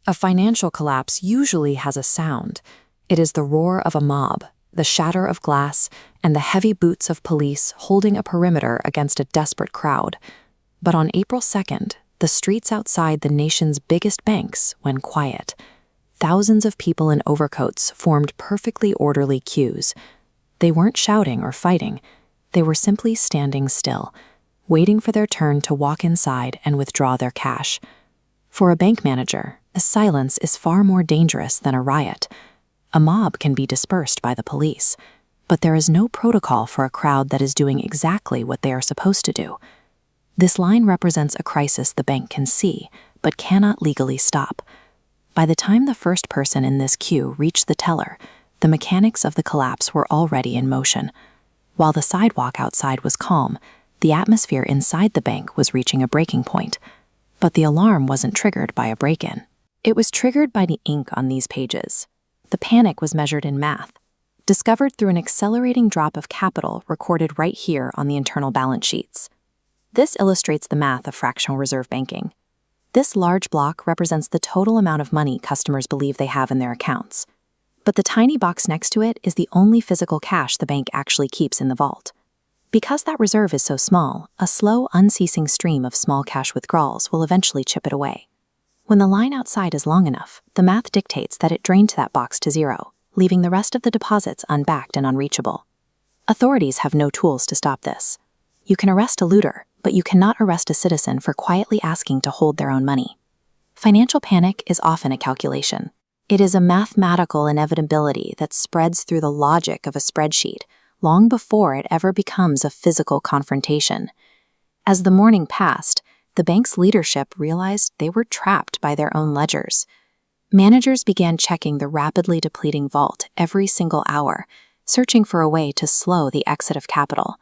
A financial collapse usually has a sound. It is the roar of a mob, the shatter of glass, and the heavy boots of police holding a perimeter against a desperate crowd. But on April 2nd, the streets outside the nation's biggest banks went quiet. Thousands of people in overcoats formed perfectly orderly queues. They weren't shouting or fighting. They were simply standing still, waiting for their turn to walk inside and withdraw their cash. For a bank manager, a silence is far more dangerous than a riot. A mob can be dispersed by the police, but there is no protocol for a crowd that is doing exactly what they are supposed to do. This line represents a crisis the bank can see, but cannot legally stop. By the time the first person in this queue reached the teller, the mechanics of the collapse were already in motion. While the sidewalk outside was calm, the atmosphere inside the bank was reaching a breaking point. But the alarm wasn't triggered by a break-in. It was triggered by the ink on these pages. The panic was measured in math, discovered through an accelerating drop of capital recorded right here on the internal balance sheets. This illustrates the math of fractional reserve banking. This large block represents the total amount of money customers believe they have in their accounts. But the tiny box next to it is the only physical cash the bank actually keeps in the vault. Because that reserve is so small, a slow, unceasing stream of small cash withdrawals will eventually chip it away. When the line outside is long enough, the math dictates that it drains that box to zero, leaving the rest of the deposits unbacked and unreachable. Authorities have no tools to stop this. You can arrest a looter, but you cannot arrest a citizen for quietly asking to hold their own money. Financial panic is often a calculation. It is a mathematical inevitability that spreads through the logic of a spreadsheet long before it ever becomes a physical confrontation. As the morning passed, the bank's leadership realized they were trapped by their own ledgers. Managers began checking the rapidly depleting vault every single hour, searching for a way to slow the exit of capital.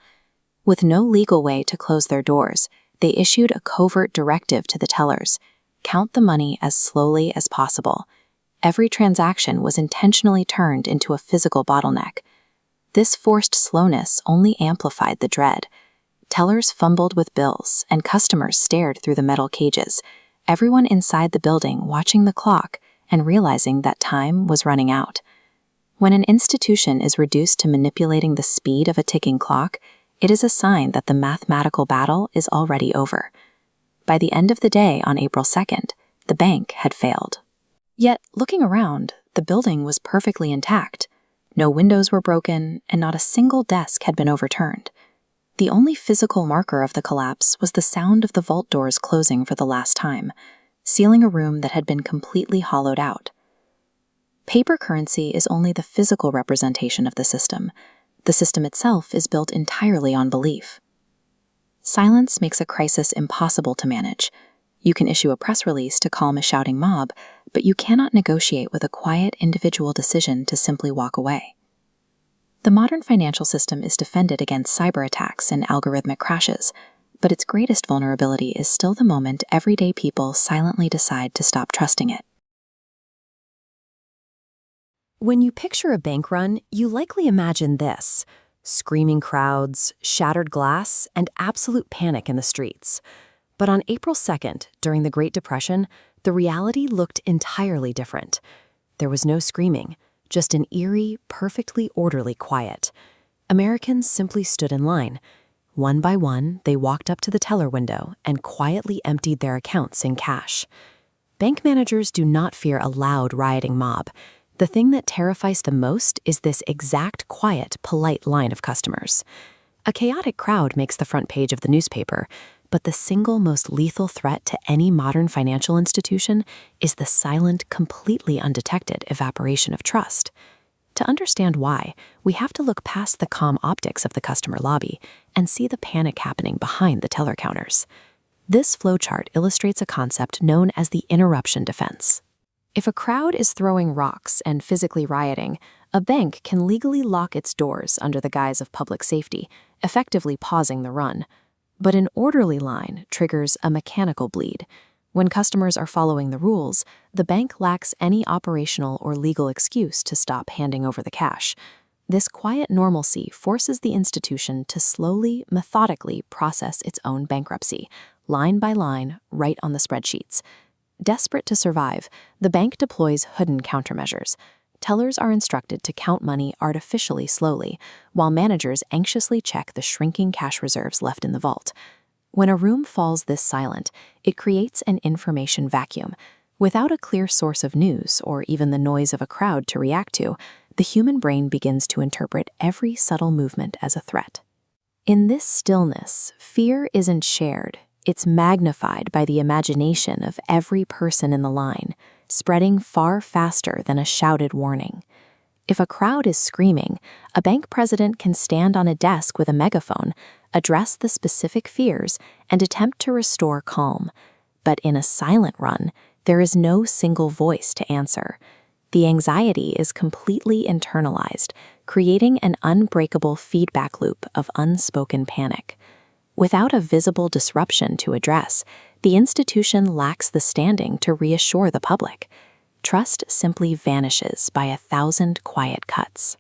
With no legal way to close their doors, they issued a covert directive to the tellers: count the money as slowly as possible. Every transaction was intentionally turned into a physical bottleneck. This forced slowness only amplified the dread. Tellers fumbled with bills, and customers stared through the metal cages, everyone inside the building watching the clock and realizing that time was running out. When an institution is reduced to manipulating the speed of a ticking clock, it is a sign that the mathematical battle is already over. By the end of the day on April 2nd, the bank had failed. Yet, looking around, the building was perfectly intact. No windows were broken, and not a single desk had been overturned. The only physical marker of the collapse was the sound of the vault doors closing for the last time, sealing a room that had been completely hollowed out. Paper currency is only the physical representation of the system. The system itself is built entirely on belief. Silence makes a crisis impossible to manage. You can issue a press release to calm a shouting mob, but you cannot negotiate with a quiet individual decision to simply walk away. The modern financial system is defended against cyber attacks and algorithmic crashes, but its greatest vulnerability is still the moment everyday people silently decide to stop trusting it. When you picture a bank run, you likely imagine this: screaming crowds, shattered glass, and absolute panic in the streets. But on April 2nd, during the Great Depression, the reality looked entirely different. There was no screaming, just an eerie, perfectly orderly quiet. Americans simply stood in line. One by one, they walked up to the teller window and quietly emptied their accounts in cash. Bank managers do not fear a loud, rioting mob. The thing that terrifies them most is this exact, quiet, polite line of customers. A chaotic crowd makes the front page of the newspaper, but the single most lethal threat to any modern financial institution is the silent, completely undetected evaporation of trust. To understand why, we have to look past the calm optics of the customer lobby and see the panic happening behind the teller counters. This flowchart illustrates a concept known as the interruption defense. If a crowd is throwing rocks and physically rioting, a bank can legally lock its doors under the guise of public safety, effectively pausing the run. But an orderly line triggers a mechanical bleed. When customers are following the rules, the bank lacks any operational or legal excuse to stop handing over the cash. This quiet normalcy forces the institution to slowly, methodically process its own bankruptcy, line by line, right on the spreadsheets. Desperate to survive, the bank deploys hidden countermeasures. Tellers are instructed to count money artificially slowly, while managers anxiously check the shrinking cash reserves left in the vault. When a room falls this silent, it creates an information vacuum. Without a clear source of news or even the noise of a crowd to react to, the human brain begins to interpret every subtle movement as a threat. In this stillness, fear isn't shared. It's magnified by the imagination of every person in the line, spreading far faster than a shouted warning. If a crowd is screaming, a bank president can stand on a desk with a megaphone, address the specific fears, and attempt to restore calm. But in a silent run, there is no single voice to answer. The anxiety is completely internalized, creating an unbreakable feedback loop of unspoken panic. Without a visible disruption to address, the institution lacks the standing to reassure the public. Trust simply vanishes by 1,000 quiet cuts.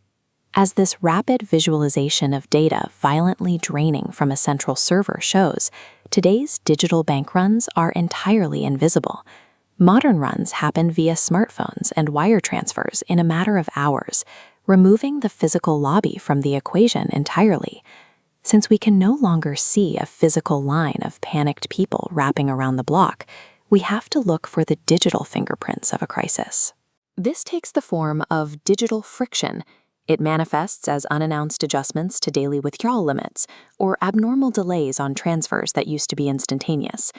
As this rapid visualization of data violently draining from a central server shows, today's digital bank runs are entirely invisible. Modern runs happen via smartphones and wire transfers in a matter of hours, removing the physical lobby from the equation entirely. Since we can no longer see a physical line of panicked people wrapping around the block, we have to look for the digital fingerprints of a crisis. This takes the form of digital friction. It manifests as unannounced adjustments to daily withdrawal limits or abnormal delays on transfers that used to be instantaneous.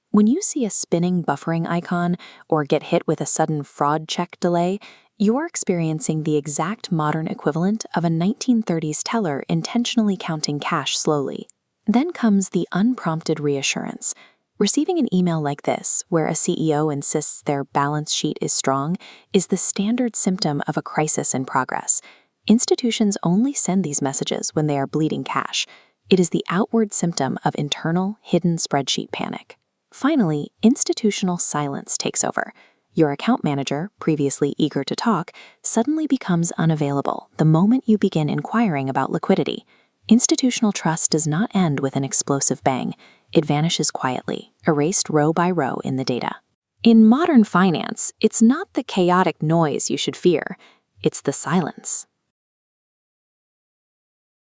When you see a spinning buffering icon or get hit with a sudden fraud check delay, you're experiencing the exact modern equivalent of a 1930s teller intentionally counting cash slowly. Then comes the unprompted reassurance. Receiving an email like this, where a CEO insists their balance sheet is strong, is the standard symptom of a crisis in progress. Institutions only send these messages when they are bleeding cash. It is the outward symptom of internal, hidden spreadsheet panic. Finally, institutional silence takes over. Your account manager, previously eager to talk, suddenly becomes unavailable the moment you begin inquiring about liquidity. Institutional trust does not end with an explosive bang. It vanishes quietly, erased row by row in the data. In modern finance, it's not the chaotic noise you should fear. It's the silence.